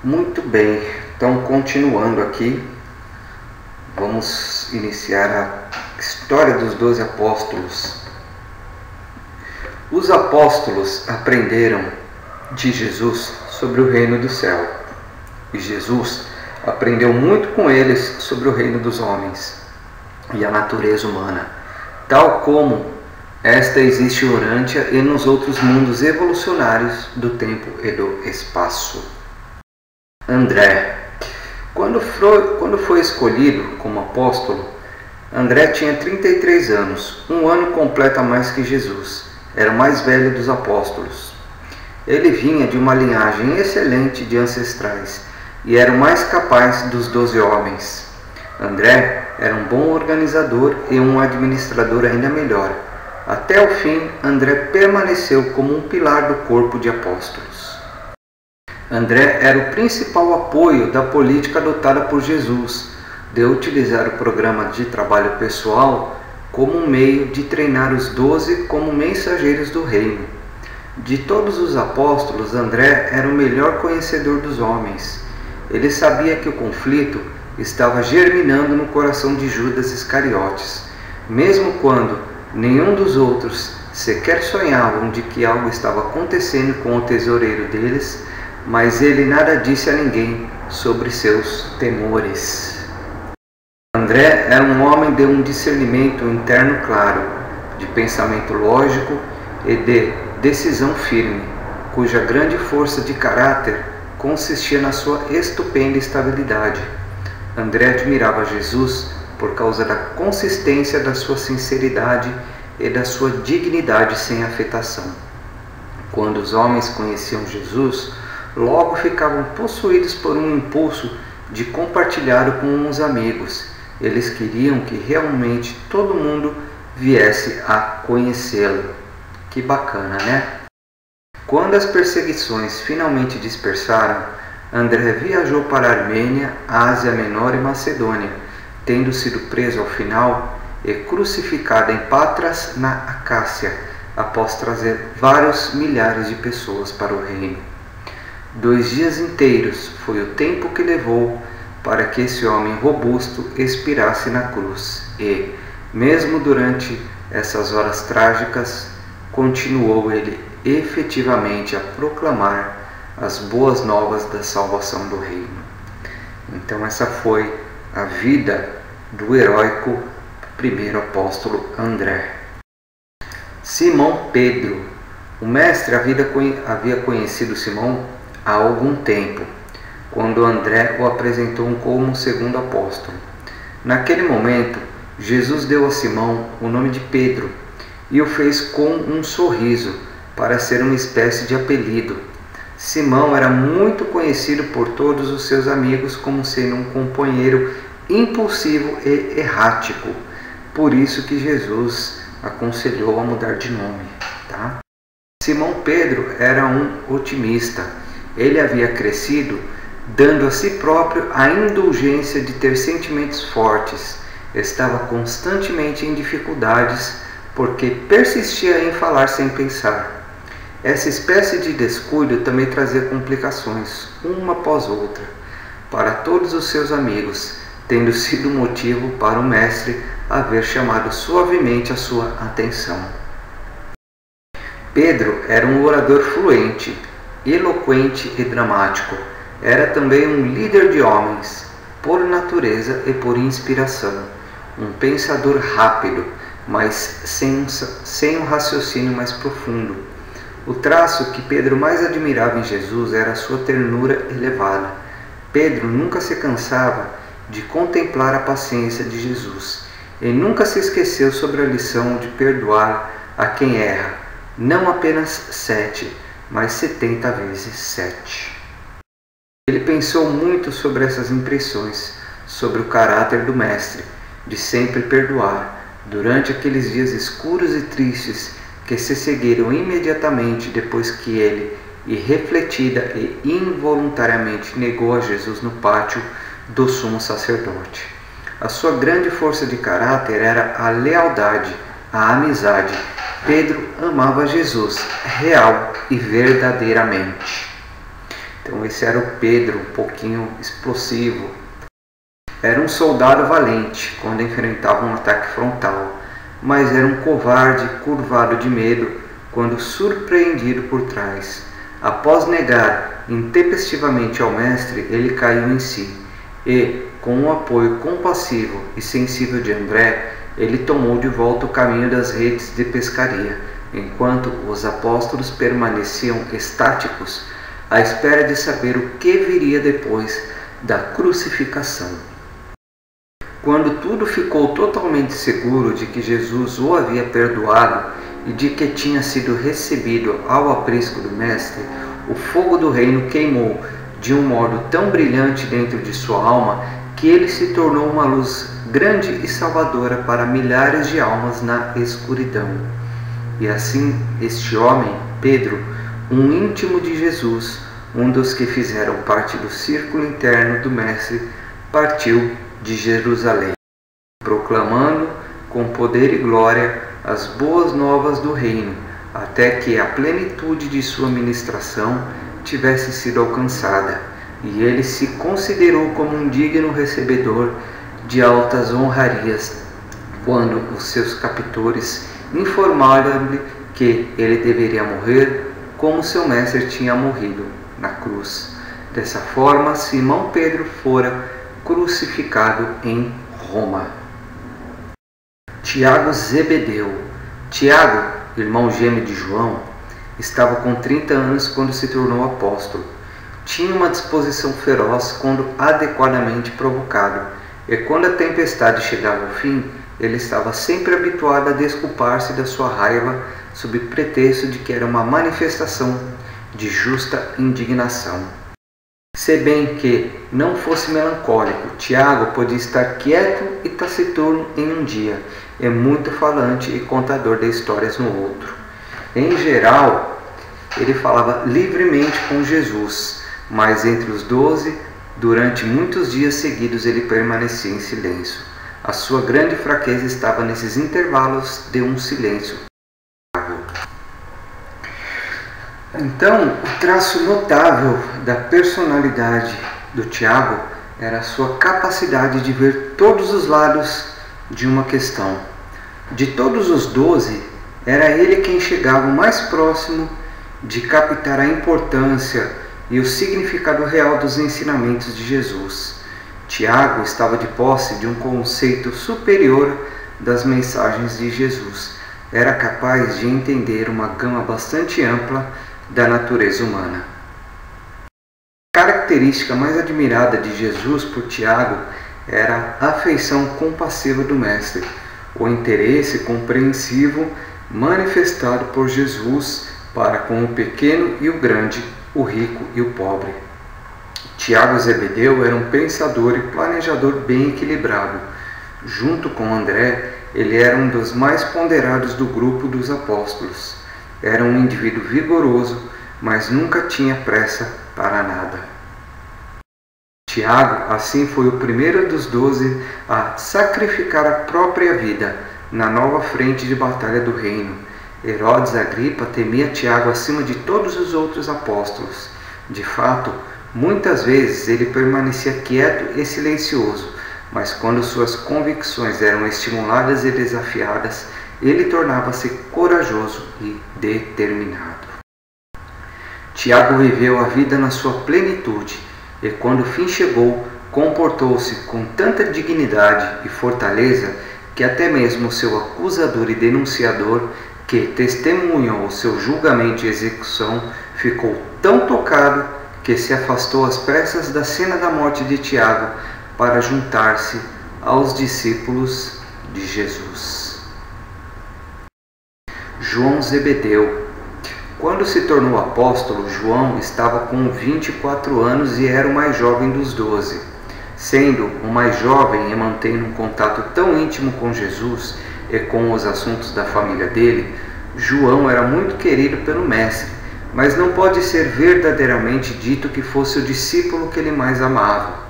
Muito bem, então continuando aqui, vamos iniciar a história dos 12 apóstolos. Os apóstolos aprenderam de Jesus sobre o reino do céu, e Jesus aprendeu muito com eles sobre o reino dos homens e a natureza humana, tal como esta existe em Urântia e nos outros mundos evolucionários do tempo e do espaço. André. Quando foi escolhido como apóstolo, André tinha 33 anos, um ano completo a mais que Jesus. Era o mais velho dos apóstolos. Ele vinha de uma linhagem excelente de ancestrais e era o mais capaz dos 12 homens. André era um bom organizador e um administrador ainda melhor. Até o fim, André permaneceu como um pilar do corpo de apóstolos. André era o principal apoio da política adotada por Jesus, de utilizar o programa de trabalho pessoal como um meio de treinar os 12 como mensageiros do reino. De todos os apóstolos, André era o melhor conhecedor dos homens. Ele sabia que o conflito estava germinando no coração de Judas Iscariotes, mesmo quando nenhum dos outros sequer sonhavam de que algo estava acontecendo com o tesoureiro deles, mas ele nada disse a ninguém sobre seus temores. André era um homem de um discernimento interno claro, de pensamento lógico e de decisão firme, cuja grande força de caráter consistia na sua estupenda estabilidade. André admirava Jesus por causa da consistência da sua sinceridade e da sua dignidade sem afetação. Quando os homens conheciam Jesus, logo ficavam possuídos por um impulso de compartilhar com os amigos. Eles queriam que realmente todo mundo viesse a conhecê-lo. Que bacana, né? Quando as perseguições finalmente dispersaram, André viajou para a Armênia, Ásia Menor e Macedônia, tendo sido preso ao final e crucificado em Patras, na Acácia, após trazer vários milhares de pessoas para o reino. 2 dias inteiros foi o tempo que levou para que esse homem robusto expirasse na cruz e, mesmo durante essas horas trágicas, continuou ele efetivamente a proclamar as boas novas da salvação do reino. Então essa foi a vida do heróico primeiro apóstolo André. Simão Pedro. O mestre havia conhecido Simão há algum tempo, quando André o apresentou como segundo apóstolo. Naquele momento, Jesus deu a Simão o nome de Pedro e o fez com um sorriso, para ser uma espécie de apelido. Simão era muito conhecido por todos os seus amigos como sendo um companheiro impulsivo e errático, por isso que Jesus aconselhou a mudar de nome, tá? Simão Pedro era um otimista. Ele havia crescido dando a si próprio a indulgência de ter sentimentos fortes. Estava constantemente em dificuldades porque persistia em falar sem pensar. Essa espécie de descuido também trazia complicações, uma após outra, para todos os seus amigos, tendo sido motivo para o mestre haver chamado suavemente a sua atenção. Pedro era um orador fluente, eloquente e dramático. Era também um líder de homens, por natureza e por inspiração. Um pensador rápido, mas sem um raciocínio mais profundo. O traço que Pedro mais admirava em Jesus era a sua ternura elevada. Pedro nunca se cansava de contemplar a paciência de Jesus e nunca se esqueceu sobre a lição de perdoar a quem erra, não apenas 7, mas 70 vezes 7. Ele pensou muito sobre essas impressões, sobre o caráter do Mestre, de sempre perdoar, durante aqueles dias escuros e tristes que se seguiram imediatamente depois que ele, irrefletida e involuntariamente, negou a Jesus no pátio do sumo sacerdote. A sua grande força de caráter era a lealdade, a amizade. Pedro amava Jesus, real e verdadeiramente. Então esse era o Pedro, um pouquinho explosivo. Era um soldado valente quando enfrentava um ataque frontal, mas era um covarde curvado de medo quando surpreendido por trás. Após negar intempestivamente ao mestre, ele caiu em si e, com o apoio compassivo e sensível de André, ele tomou de volta o caminho das redes de pescaria, enquanto os apóstolos permaneciam estáticos à espera de saber o que viria depois da crucificação. Quando tudo ficou totalmente seguro de que Jesus o havia perdoado e de que tinha sido recebido ao aprisco do Mestre, o fogo do reino queimou de um modo tão brilhante dentro de sua alma que ele se tornou uma luz grande e salvadora para milhares de almas na escuridão. E assim este homem, Pedro, um íntimo de Jesus, um dos que fizeram parte do círculo interno do Mestre, partiu de Jerusalém, proclamando com poder e glória as boas novas do reino, até que a plenitude de sua ministração tivesse sido alcançada, e ele se considerou como um digno recebedor de altas honrarias, quando os seus captores informaram-lhe que ele deveria morrer como seu mestre tinha morrido, na cruz. Dessa forma, Simão Pedro fora crucificado em Roma. Tiago Zebedeu. Tiago, irmão gêmeo de João, estava com 30 anos quando se tornou apóstolo. Tinha uma disposição feroz quando adequadamente provocado, e quando a tempestade chegava ao fim, ele estava sempre habituado a desculpar-se da sua raiva sob pretexto de que era uma manifestação de justa indignação. Se bem que não fosse melancólico, Tiago podia estar quieto e taciturno em um dia, e muito falante e contador de histórias no outro. Em geral, ele falava livremente com Jesus, mas entre os 12, durante muitos dias seguidos, ele permanecia em silêncio. A sua grande fraqueza estava nesses intervalos de um silêncio. Então, o traço notável da personalidade do Tiago era a sua capacidade de ver todos os lados de uma questão. De todos os 12, era ele quem chegava o mais próximo de captar a importância e o significado real dos ensinamentos de Jesus. Tiago estava de posse de um conceito superior das mensagens de Jesus. Era capaz de entender uma gama bastante ampla da natureza humana. A característica mais admirada de Jesus por Tiago era a afeição compassiva do Mestre, o interesse compreensivo manifestado por Jesus para com o pequeno e o grande, o rico e o pobre. Tiago Zebedeu era um pensador e planejador bem equilibrado. Junto com André, ele era um dos mais ponderados do grupo dos apóstolos. Era um indivíduo vigoroso, mas nunca tinha pressa para nada. Tiago, assim, foi o primeiro dos 12 a sacrificar a própria vida na nova frente de batalha do reino. Herodes Agripa temia Tiago acima de todos os outros apóstolos. De fato, muitas vezes ele permanecia quieto e silencioso, mas quando suas convicções eram estimuladas e desafiadas, ele tornava-se corajoso e determinado. Tiago viveu a vida na sua plenitude e, quando o fim chegou, comportou-se com tanta dignidade e fortaleza que até mesmo seu acusador e denunciador, que testemunhou o seu julgamento e execução, ficou tão tocado que se afastou às pressas da cena da morte de Tiago para juntar-se aos discípulos de Jesus. João Zebedeu. Quando se tornou apóstolo, João estava com 24 anos e era o mais jovem dos 12. Sendo o mais jovem e mantendo um contato tão íntimo com Jesus e com os assuntos da família dele, João era muito querido pelo Mestre, mas não pode ser verdadeiramente dito que fosse o discípulo que ele mais amava.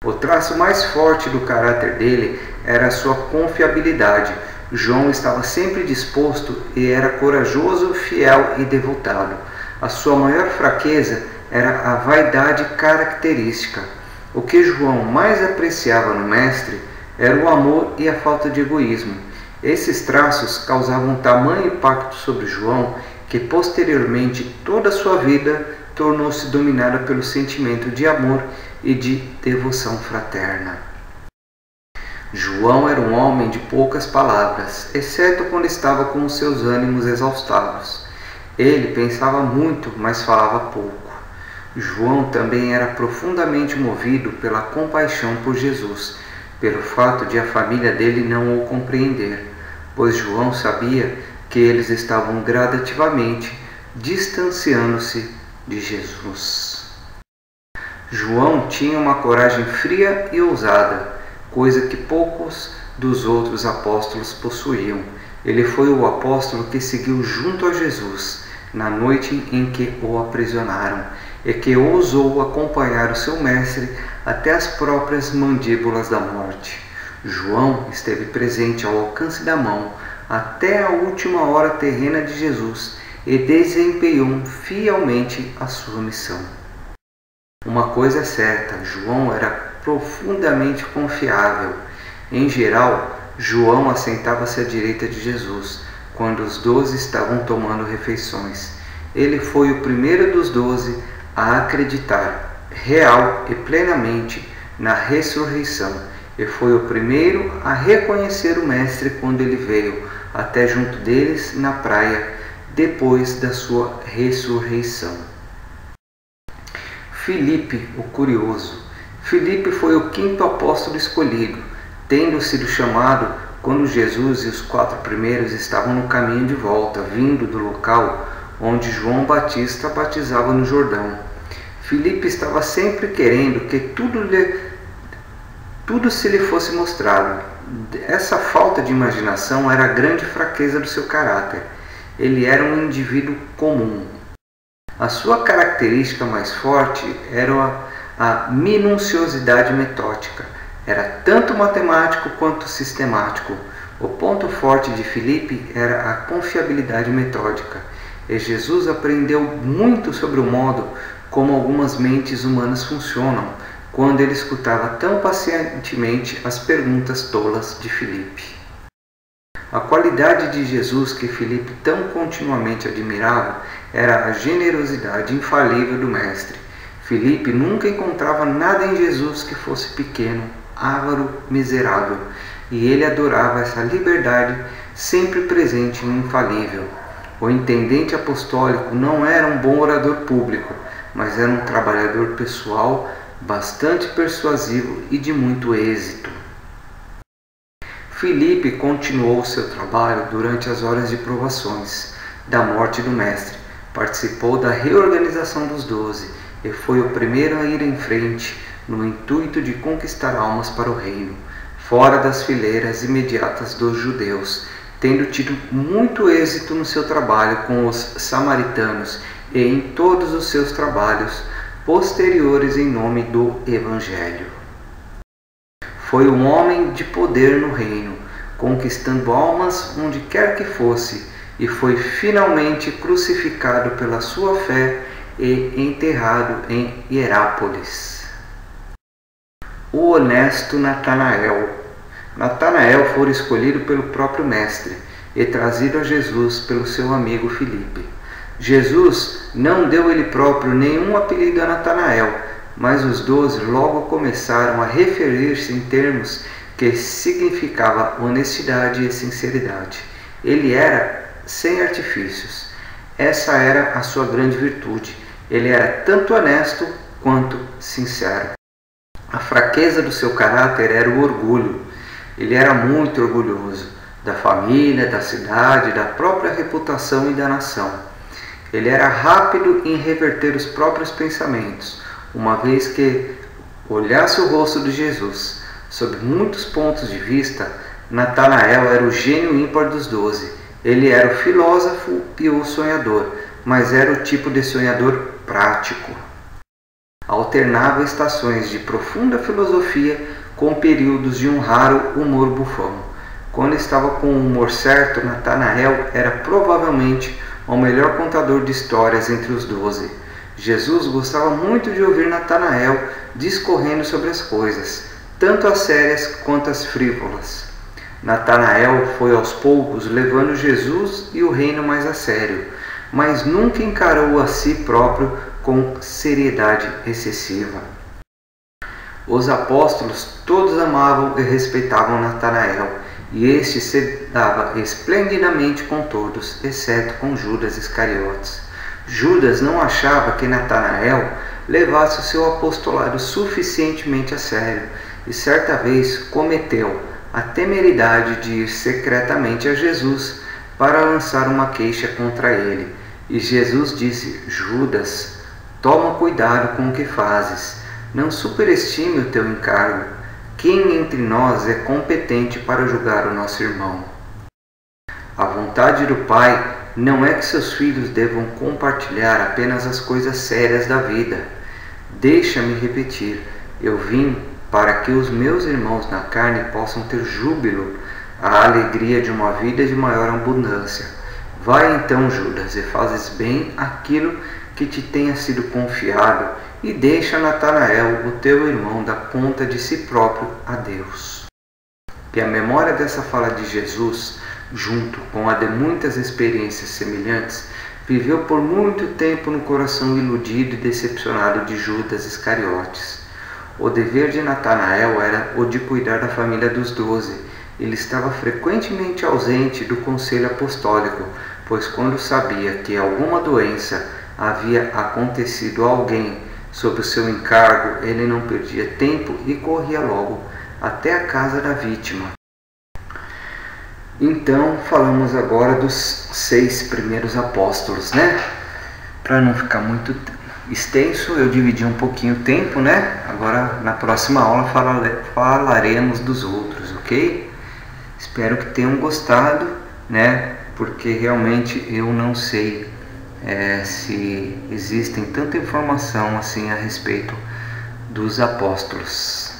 O traço mais forte do caráter dele era a sua confiabilidade. João estava sempre disposto e era corajoso, fiel e devotado. A sua maior fraqueza era a vaidade característica. O que João mais apreciava no Mestre era o amor e a falta de egoísmo. Esses traços causavam tamanho impacto sobre João que posteriormente toda a sua vida tornou-se dominada pelo sentimento de amor e de devoção fraterna. João era um homem de poucas palavras, exceto quando estava com os seus ânimos exaustados. Ele pensava muito, mas falava pouco. João também era profundamente movido pela compaixão por Jesus, pelo fato de a família dele não o compreender, pois João sabia que eles estavam gradativamente distanciando-se de Jesus. João tinha uma coragem fria e ousada, coisa que poucos dos outros apóstolos possuíam. Ele foi o apóstolo que seguiu junto a Jesus na noite em que o aprisionaram e que ousou acompanhar o seu mestre até as próprias mandíbulas da morte. João esteve presente ao alcance da mão até a última hora terrena de Jesus e desempenhou fielmente a sua missão. Uma coisa é certa, João era profundamente confiável. Em geral, João assentava-se à direita de Jesus quando os 12 estavam tomando refeições. Ele foi o primeiro dos 12 a acreditar real e plenamente na ressurreição e foi o primeiro a reconhecer o Mestre quando ele veio até junto deles na praia depois da sua ressurreição. Filipe, o curioso. Filipe foi o 5º apóstolo escolhido, tendo sido chamado quando Jesus e os 4 primeiros estavam no caminho de volta, vindo do local onde João Batista batizava no Jordão. Filipe estava sempre querendo que tudo se lhe fosse mostrado. Essa falta de imaginação era a grande fraqueza do seu caráter. Ele era um indivíduo comum. A sua característica mais forte era a minuciosidade metódica. Era tanto matemático quanto sistemático. O ponto forte de Filipe era a confiabilidade metódica. E Jesus aprendeu muito sobre o modo como algumas mentes humanas funcionam, quando ele escutava tão pacientemente as perguntas tolas de Filipe. A qualidade de Jesus que Filipe tão continuamente admirava era a generosidade infalível do Mestre. Filipe nunca encontrava nada em Jesus que fosse pequeno, avaro, miserável, e ele adorava essa liberdade sempre presente no infalível. O intendente apostólico não era um bom orador público, mas era um trabalhador pessoal bastante persuasivo e de muito êxito. Filipe continuou seu trabalho durante as horas de provações da morte do Mestre. Participou da reorganização dos 12 e foi o primeiro a ir em frente no intuito de conquistar almas para o reino, fora das fileiras imediatas dos judeus, tendo tido muito êxito no seu trabalho com os samaritanos e em todos os seus trabalhos posteriores em nome do Evangelho. Foi um homem de poder no reino, conquistando almas onde quer que fosse, e foi finalmente crucificado pela sua fé e enterrado em Hierápolis. O honesto Natanael. Natanael fora escolhido pelo próprio Mestre e trazido a Jesus pelo seu amigo Filipe. Jesus não deu ele próprio nenhum apelido a Natanael, mas os 12 logo começaram a referir-se em termos que significava honestidade e sinceridade. Ele era sem artifícios. Essa era a sua grande virtude. Ele era tanto honesto quanto sincero. A fraqueza do seu caráter era o orgulho. Ele era muito orgulhoso da família, da cidade, da própria reputação e da nação. Ele era rápido em reverter os próprios pensamentos, uma vez que olhasse o rosto de Jesus. Sob muitos pontos de vista, Natanael era o gênio ímpar dos 12. Ele era o filósofo e o sonhador, mas era o tipo de sonhador prático. Alternava estações de profunda filosofia com períodos de um raro humor bufão. Quando estava com o humor certo, Natanael era provavelmente o melhor contador de histórias entre os 12. Jesus gostava muito de ouvir Natanael discorrendo sobre as coisas, tanto as sérias quanto as frívolas. Natanael foi aos poucos levando Jesus e o reino mais a sério, mas nunca encarou a si próprio com seriedade excessiva. Os apóstolos todos amavam e respeitavam Natanael, e este se dava esplendidamente com todos, exceto com Judas Iscariotes. Judas não achava que Natanael levasse o seu apostolado suficientemente a sério, e certa vez cometeu a temeridade de ir secretamente a Jesus para lançar uma queixa contra ele. E Jesus disse: Judas, toma cuidado com o que fazes. Não superestime o teu encargo. Quem entre nós é competente para julgar o nosso irmão? A vontade do Pai não é que seus filhos devam compartilhar apenas as coisas sérias da vida. Deixa-me repetir, eu vim para que os meus irmãos na carne possam ter júbilo, a alegria de uma vida de maior abundância. Vai então, Judas, e fazes bem aquilo que te tenha sido confiado, e deixa Natanael, o teu irmão, dar conta de si próprio a Deus. E a memória dessa fala de Jesus, junto com a de muitas experiências semelhantes, viveu por muito tempo no coração iludido e decepcionado de Judas Iscariotes. O dever de Natanael era o de cuidar da família dos 12. Ele estava frequentemente ausente do conselho apostólico, pois quando sabia que alguma doença havia acontecido a alguém sob o seu encargo, ele não perdia tempo e corria logo até a casa da vítima. Então, falamos agora dos 6 primeiros apóstolos, né? Para não ficar muito extenso, eu dividi um pouquinho o tempo, né? Agora, na próxima aula, falaremos dos outros, ok? Espero que tenham gostado, né? Porque realmente eu não sei se existem tanta informação assim a respeito dos apóstolos.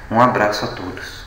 Um abraço a todos.